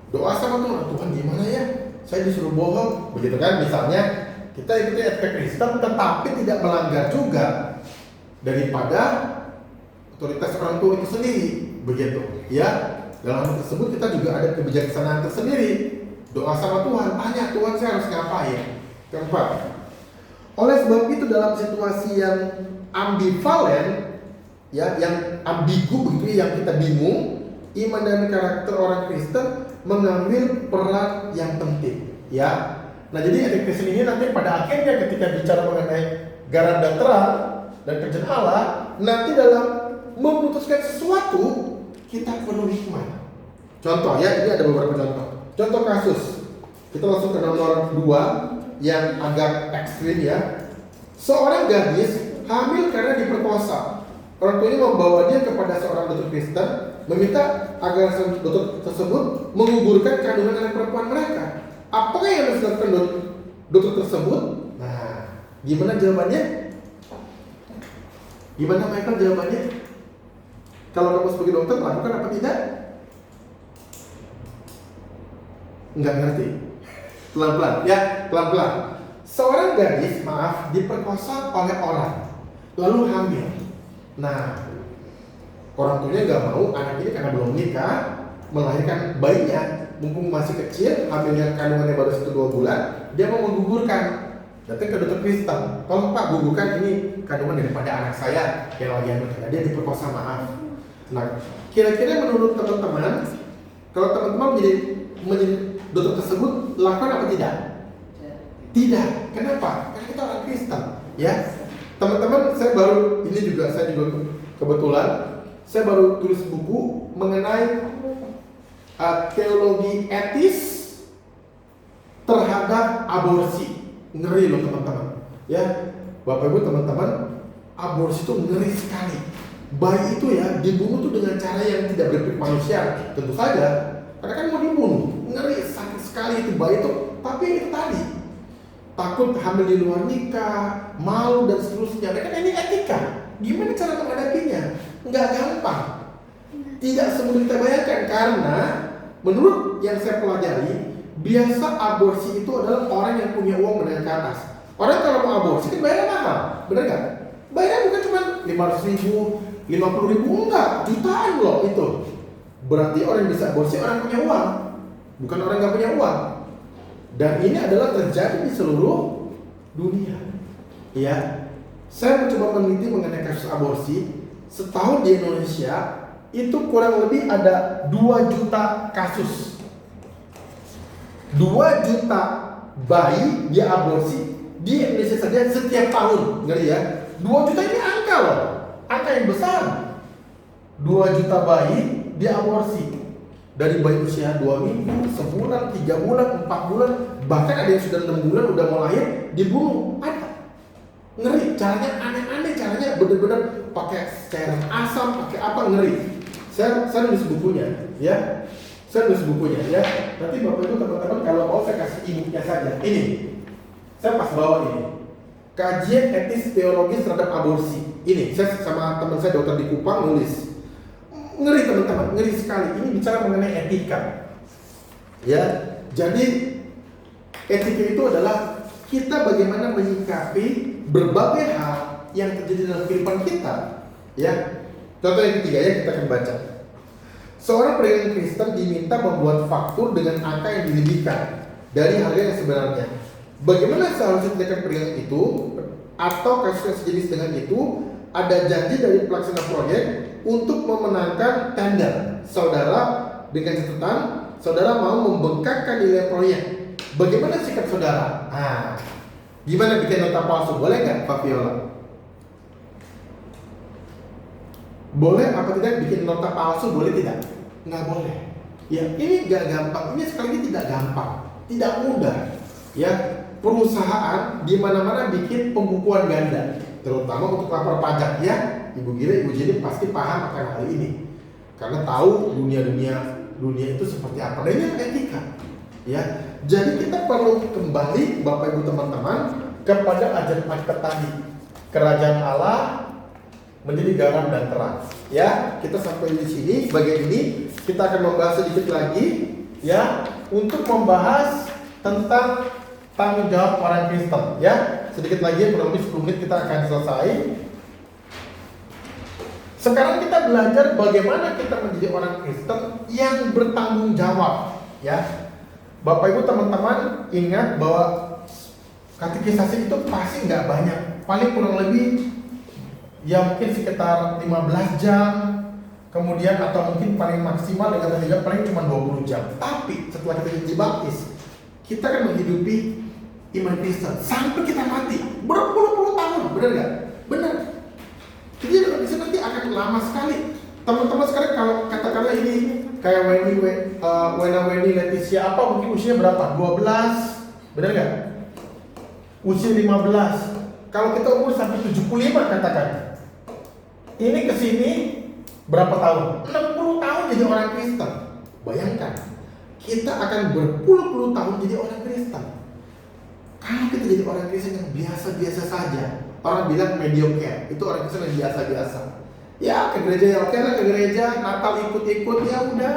Doa sama Tuhan, Tuhan gimana ya? Saya disuruh bohong, begitu kan? Misalnya kita ikuti etika Kristen, tetapi tidak melanggar juga daripada otoritas orang tua itu sendiri, begitu. Ya, dalam hal tersebut kita juga ada kebijaksanaan tersendiri. Doa sama Tuhan, tanya Tuhan saya harus ngapain. Keempat, oleh sebab itu dalam situasi yang ambivalen, ya, yang ambigu begitu, yang kita bingung, iman dan karakter orang Kristen mengambil peran yang penting, ya. Nah, jadi etika Kristen ini nanti pada akhirnya ketika bicara mengenai garam dan terang dan kerjaan Allah, nanti dalam memutuskan sesuatu kita perlu hikmat. Contoh ya, ini ada beberapa contoh. Contoh kasus. Kita langsung ke nomor 2 yang agak ekstrim ya. Seorang gadis hamil karena diperkosa. Orang tuanya membawa dia kepada seorang dokter Kristen, meminta agar dokter tersebut menggugurkan kandungan anak perempuan mereka. Apakah yang harus dilakukan dokter tersebut? Nah, gimana jawabannya? Gimana Michael jawabannya? Kalau kamu sebagai dokter lakukan apa tidak? Enggak ngerti. Pelan-pelan, ya, pelan-pelan. Seorang gadis, diperkosa oleh orang, lalu hamil. Nah, orang tuanya nggak mau anak ini karena belum nikah melahirkan bayinya, mumpung masih kecil, hamilnya kandungannya baru 1-2 bulan, dia mau menggugurkan. Datang ke dokter Kristen, tolong Pak gugurkan ini kandungan daripada anak saya yang lagi hamil, dia diperkosa, maaf. Nah, kira-kira menurut teman-teman, kalau teman-teman menjadi dokter tersebut, lakukan apa tidak? Tidak. Kenapa? Karena kita orang Kristen, ya. Teman-teman, saya juga kebetulan saya baru tulis buku mengenai teologi etis terhadap aborsi. Ngeri loh teman-teman, ya. Bapak Ibu teman-teman, aborsi itu ngeri sekali. Bayi itu ya dibunuh tuh dengan cara yang tidak berpikir manusia, tentu saja, karena kan mau dibunuh. Ngeri, sakit sekali itu bayi itu. Tapi itu tadi, takut hamil di luar nikah, malu dan seterusnya. Kan ini etika. Gimana cara menghadapinya? Nggak gampang. Tidak semudah kita bayangkan, karena menurut yang saya pelajari, biasa aborsi itu adalah orang yang punya uang menengah ke atas. Orang kalau mau aborsi kan bayarnya mahal, bener nggak? Bayarnya bukan cuma 500.000, 50.000, enggak, jutaan loh itu. Berarti orang yang bisa aborsi orang punya uang, bukan orang nggak punya uang. Dan ini adalah terjadi di seluruh dunia. Ya, saya mencoba meneliti mengenai kasus aborsi. Setahun di Indonesia itu kurang lebih ada 2 juta kasus. 2 juta bayi diaborsi di Indonesia saja setiap tahun. Ngeri ya. 2 juta ini angka loh, angka yang besar. 2 juta bayi diaborsi. Dari bayi usia 2 minggu, sebulan, 3 bulan, 4 bulan, bahkan ada yang sudah 6 bulan udah mau lahir, dibunuh. Ada. Ngeri, caranya aneh-aneh, caranya benar-benar pakai cairan asam, pakai apa, ngeri. Saya nulis bukunya, ya. Saya nulis bukunya, ya. Nanti Bapak Ibu teman-teman kalau mau saya kasih e-booknya saja. Ini, saya pas bawa ini. Kajian etis teologis terhadap aborsi. Ini, saya sama teman saya dokter di Kupang nulis. Ngeri teman-teman, ngeri sekali. Ini bicara mengenai etika. Ya, jadi etika itu adalah kita bagaimana menyikapi berbagai hal yang terjadi dalam kehidupan kita. Ya, contoh yang ketiga ya kita akan baca. Seorang pedagang Kristen diminta membuat faktur dengan angka yang dilebihkan dari harga yang sebenarnya. Bagaimana seharusnya tindakan pedagang itu atau kasus yang sejenis dengan itu? Ada janji dari pelaksana proyek untuk memenangkan tender. Saudara dengan catatan saudara mau membengkakkan nilai proyek. Bagaimana sikap saudara? Gimana bikin nota palsu? Boleh nggak Pak Viola? Boleh apa tidak bikin nota palsu? Boleh tidak? Nggak boleh. Ya, ini nggak gampang. Ini sekali lagi tidak gampang, tidak mudah. Ya, perusahaan di mana-mana bikin pembukuan ganda, terutama untuk lapor pajak ya. Ibu Gira, Ibu Jadi pasti paham akan hal ini, karena tahu dunia itu seperti apa. Dan ini etika. Ya, jadi kita perlu kembali Bapak Ibu teman-teman kepada ajaran Alkitab tadi. Kerajaan Allah menjadi garam dan terang. Ya, kita sampai di sini bagian ini. Kita akan membahas sedikit lagi ya untuk membahas tentang tanggung jawab orang Kristen ya. Sedikit lagi kurang lebih 10 menit kita akan selesai. Sekarang kita belajar bagaimana kita menjadi orang Kristen yang bertanggung jawab ya. Bapak Ibu teman-teman ingat bahwa katekisasi itu pasti nggak banyak, paling kurang lebih ya mungkin sekitar 15 jam, kemudian atau mungkin paling maksimal dengan tidak paling cuma 20 jam. Tapi setelah kita dibaptis, kita akan menghidupi iman Kristen sampai kita mati berpuluh-puluh tahun, benar nggak? Benar. Jadi iman Kristen nanti akan lama sekali. Teman-teman sekarang kalau katakanlah ini kayak Weni Leticia apa mungkin usianya berapa? 12, benar nggak? Usia 15. Kalau kita umur sampai 75 katakan. Ini kesini berapa tahun? 60 tahun jadi orang Kristen. Bayangkan, kita akan berpuluh-puluh tahun jadi orang Kristen. Kalau kita jadi orang Kristen yang biasa-biasa saja, orang bilang mediocre, itu orang Kristen yang biasa-biasa. Ya ke gereja ya oke lah, ke gereja, Natal ikut-ikut ya udah.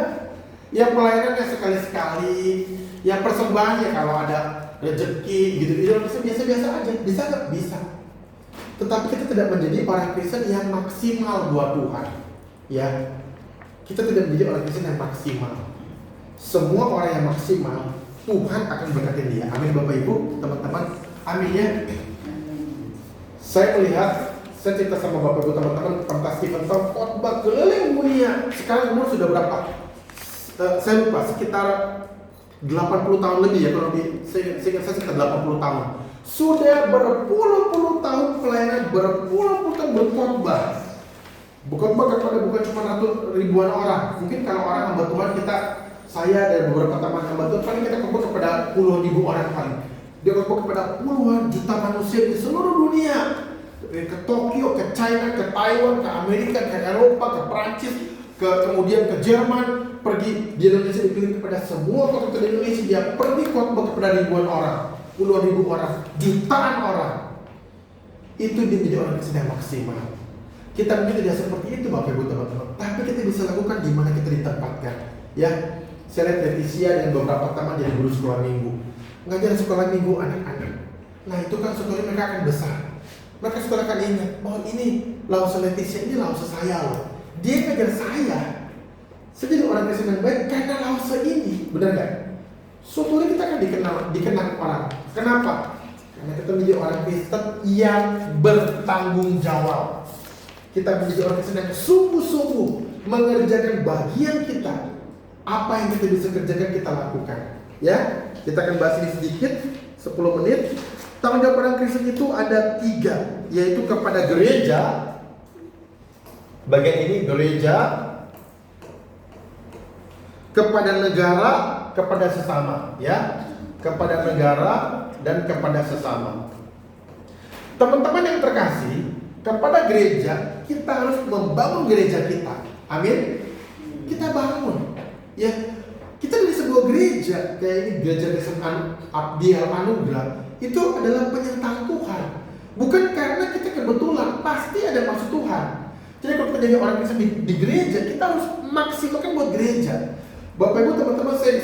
Ya pelayanannya sekali-sekali, ya persembahan ya kalau ada rezeki gitu-gitu, biasa-biasa aja. Bisa nggak? Bisa. Tetapi kita tidak menjadi orang Kristen yang maksimal buat Tuhan. Ya, kita tidak menjadi orang Kristen yang maksimal. Semua orang yang maksimal, Tuhan akan berkati dia. Amin Bapak Ibu, teman-teman. Amin ya. Saya melihat, saya cerita sama Bapak Ibu teman-teman tentang Stephen Tom khotbah keliling dunia. Sekarang umur sudah berapa? Saya lupa, sekitar 80 tahun lebih ya, kalau saya ingat saya sekitar 80 tahun. Sudah berpuluh-puluh tahun pelayanan, berpuluh-puluh tahun berkhotbah. Berkhotbah kepada bukan cuma ribuan orang. Mungkin kalau orang hamba Tuhan kita, saya dan beberapa teman hamba Tuhan, paling kita khotbah kepada puluhan ribu orang paling. Dia khotbah kepada puluhan juta manusia di seluruh dunia. Ke Tokyo, ke China, ke Taiwan, ke Amerika, ke Eropa, ke Prancis, kemudian ke Jerman, pergi di Indonesia, dipilih kepada semua kota di Indonesia, dia pergi khotbah kepada ribuan orang, puluhan ribu orang, jutaan orang. Itu dia menjadi orang Kristen yang maksimal. Kita mungkin tidak seperti itu Bapak Ibu teman-teman, tapi kita bisa lakukan di mana kita ditempatkan. Ya, saya lihat Leticia dan beberapa teman jadi guru sekolah minggu, ngajar sekolah minggu anak-anak. Nah itu kan sekolah mereka akan besar. Mereka sekolah akan ingat bahwa ini Lause Leticia, ini Lause saya loh. Dia ngajar saya jadi orang Kristen yang baik karena Lause ini, benar nggak? Suatu hari kita akan dikenal orang. Kenapa? Karena kita menjadi orang Kristen yang bertanggung jawab. Kita menjadi orang Kristen yang sungguh-sungguh mengerjakan bagian kita. Apa yang kita bisa kerjakan kita lakukan. Ya, kita akan bahas ini sedikit, 10 menit. Tanggung jawab orang Kristen itu ada 3, yaitu kepada gereja. Bagian ini gereja, kepada negara, kepada sesama, ya, kepada negara dan kepada sesama. Teman-teman yang terkasih, kepada gereja kita harus membangun gereja kita. Amin. Kita bangun, ya. Kita di sebuah gereja kayak ini, gereja Kristen Abdi Anugrah, itu adalah penyertaan Tuhan. Bukan karena kita kebetulan, pasti ada maksud Tuhan. Jadi kalau kita jadi orang Kristen di gereja, kita harus maksimalkan buat gereja. Bapak Ibu teman-teman, saya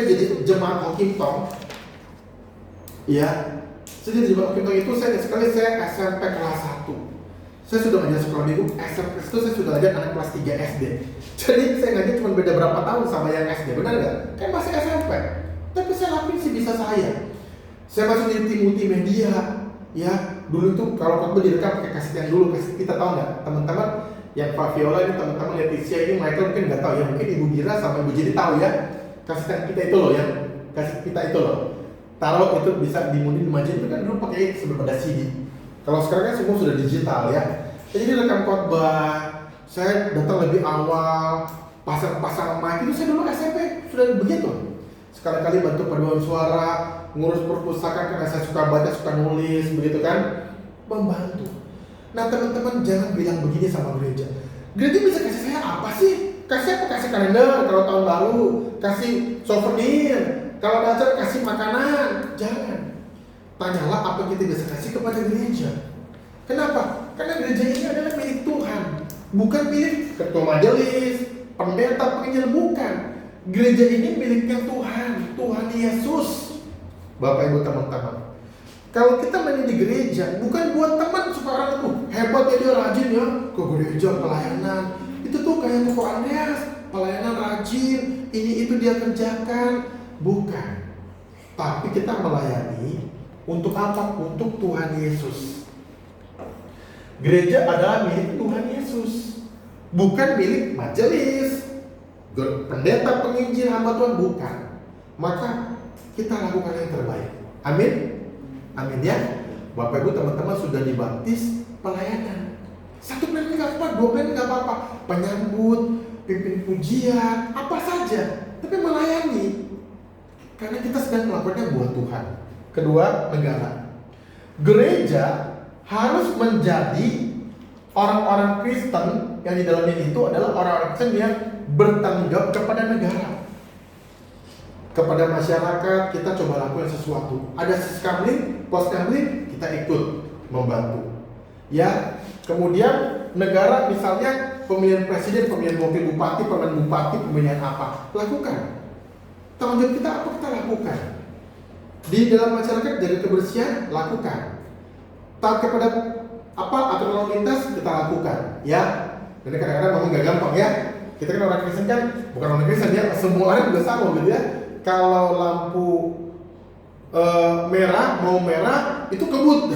jadi jemaat Hokintong. Ya, saya jadi jemaat Hokintong itu saya SMP kelas 1. Saya sudah ngajar sekolah minggu, SMP itu saya sudah ngajar anak kelas 3 SD. Jadi saya ngajar cuma beda berapa tahun sama yang SD, benar nggak? Kan masih SMP. Tapi saya lakuin sih bisa saya. Saya masuk di tim multimedia. Ya, dulu itu kalau khotbah direkam pakai kaset yang dulu, kaset kita tahu nggak, teman-teman? Yang Pak Viola ini, teman-teman Leticia ini, Michael mungkin nggak tahu ya, mungkin Ibu Gira sama Ibu Jadi tahu ya. Kaset kita itu loh, yang kaset kita itu loh. Taruh itu bisa dimundi di majen itu kan dulu pakai sebelum ada CD. Kalau sekarang kan semua sudah digital ya. Jadi direkam khotbah, saya datang lebih awal, pasang mic itu saya dulu SMP sudah begitu. Sekali-kali bantu paduan suara, ngurus perpustakaan karena saya suka baca, suka nulis, begitu kan, membantu. Nah teman-teman jangan bilang begini sama gereja. Gereja bisa kasih saya apa sih? Kasih kalender kalau tahun baru, kasih souvenir, kalau ada acara kasih makanan. Jangan. Tanyalah apa yang kita bisa kasih kepada gereja. Kenapa? Karena gereja ini adalah milik Tuhan, bukan milik ketua majelis, pendeta, penginjil, bukan. Gereja ini miliknya Tuhan, Tuhan Yesus. Bapak Ibu teman-teman, kalau kita main di gereja bukan buat teman supaya orang tuh hebat ya, dia rajin ya ke gereja pelayanan. Itu tuh kayak Koko Andreas, pelayanan rajin, ini itu dia kerjakan. Bukan. Tapi kita melayani untuk apa? Untuk Tuhan Yesus. Gereja adalah milik Tuhan Yesus, bukan milik majelis, pendeta, penginjil, hamba Tuhan, bukan. Maka kita lakukan yang terbaik. Amin. Amin ya. Bapak Ibu teman-teman sudah dibaptis pelayanan. 1 menit nggak apa-apa, 2 menit nggak apa-apa. Penyambut, pimpin pujian, apa saja. Tapi melayani. Karena kita sedang melakukannya buat Tuhan. Kedua, negara. Gereja harus menjadi orang-orang Kristen yang di dalamnya itu adalah orang-orang Kristen yang bertanggung jawab kepada negara. Kepada masyarakat kita coba lakukan sesuatu. Ada siskamling, poskamling, kita ikut membantu. Ya, kemudian negara misalnya pemilihan presiden, pemilihan wakil bupati, pemilihan bupati, pemilihan apa, lakukan. Tanggung jawab kita apa kita lakukan. Di dalam masyarakat jaga kebersihan, lakukan. Taat kepada apa aturan lalu lintas, kita lakukan. Ya, jadi kadang-kadang memang gak gampang ya. Kita kan orang Kristen kan, bukan orang Kristen ya, semua orang juga sama gitu ya. Kalau lampu merah, mau merah, itu kebut.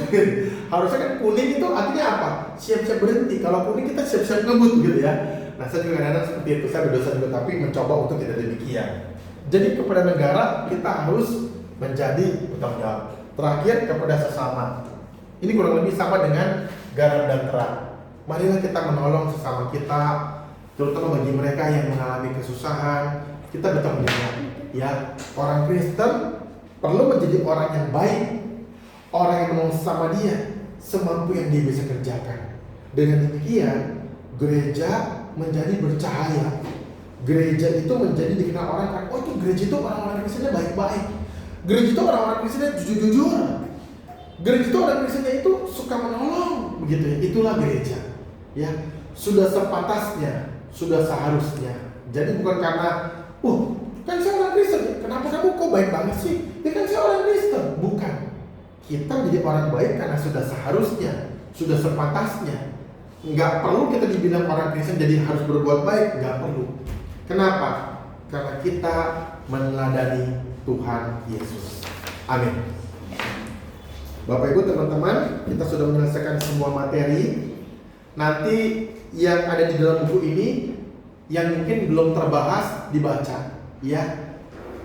Harusnya kan kuning itu artinya apa? Siap-siap berhenti. Kalau kuning kita siap-siap ngebut gitu ya. Nah saya juga kadang-kadang seperti itu, saya berdosa juga, tapi mencoba untuk tidak demikian. Jadi kepada negara kita harus menjadi bertanggung jawab. Terakhir kepada sesama. Ini kurang lebih sama dengan garam dan terang. Marilah kita menolong sesama kita, terutama bagi mereka yang mengalami kesusahan. Kita bertanggung jawab. Ya, orang Kristen perlu menjadi orang yang baik, orang yang menolong sesama dia semampu yang dia bisa kerjakan. Dengan demikian, gereja menjadi bercahaya. Gereja itu menjadi dikenal orang kan, oh itu gereja itu orang-orang Kristennya baik-baik. Gereja itu orang-orang Kristennya jujur-jujur. Gereja itu orang Kristennya itu suka menolong, begitu ya. Itulah gereja. Ya, sudah sepantasnya, sudah seharusnya. Jadi bukan karena, kan saya orang Kristen, kenapa kamu kok baik banget sih? Ya kan saya orang Kristen. Bukan. Kita menjadi orang baik karena sudah seharusnya, sudah sepantasnya. Nggak perlu kita dibilang orang Kristen jadi harus berbuat baik, nggak perlu. Kenapa? Karena kita meneladani Tuhan Yesus. Amin. Bapak Ibu teman-teman, kita sudah menyelesaikan semua materi. Nanti yang ada di dalam buku ini yang mungkin belum terbahas dibaca. Ya,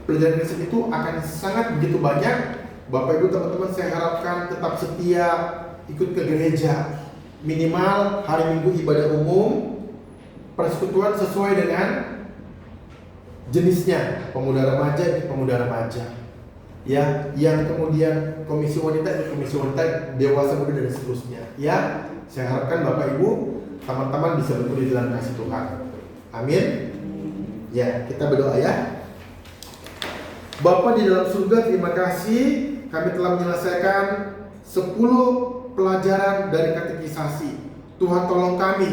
pelajaran Kristen itu akan sangat begitu banyak. Bapak Ibu teman-teman, saya harapkan tetap setia ikut ke gereja. Minimal hari Minggu ibadah umum, persekutuan sesuai dengan jenisnya, pemuda remaja. Ya, yang kemudian komisi wanita, dewasa muda dan seterusnya. Ya, saya harapkan Bapak Ibu teman-teman bisa bertumbuh di dalam kasih Tuhan. Amin. Ya, kita berdoa ya. Bapa di dalam surga, terima kasih kami telah menyelesaikan 10 pelajaran dari katekisasi. Tuhan tolong kami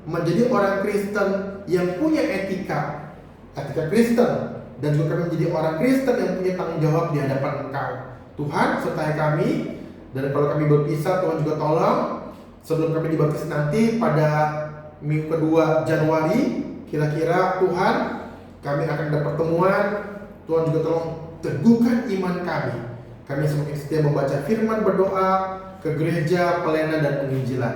menjadi orang Kristen yang punya etika Kristen, dan juga kami menjadi orang Kristen yang punya tanggung jawab di hadapan Engkau. Tuhan sertai kami, dan kalau kami berpisah Tuhan juga tolong sebelum kami dibaptis nanti pada minggu kedua Januari, kira-kira Tuhan kami akan ada pertemuan. Tuhan juga tolong teguhkan iman kami. Kami semakin setia membaca firman, berdoa ke gereja, pelayanan dan penginjilan.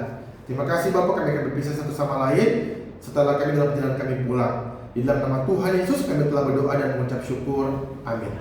Terima kasih Bapak, kami akan berpisah satu sama lain setelah kami dalam perjalanan kami pulang. Di dalam nama Tuhan Yesus kami telah berdoa dan mengucap syukur. Amin.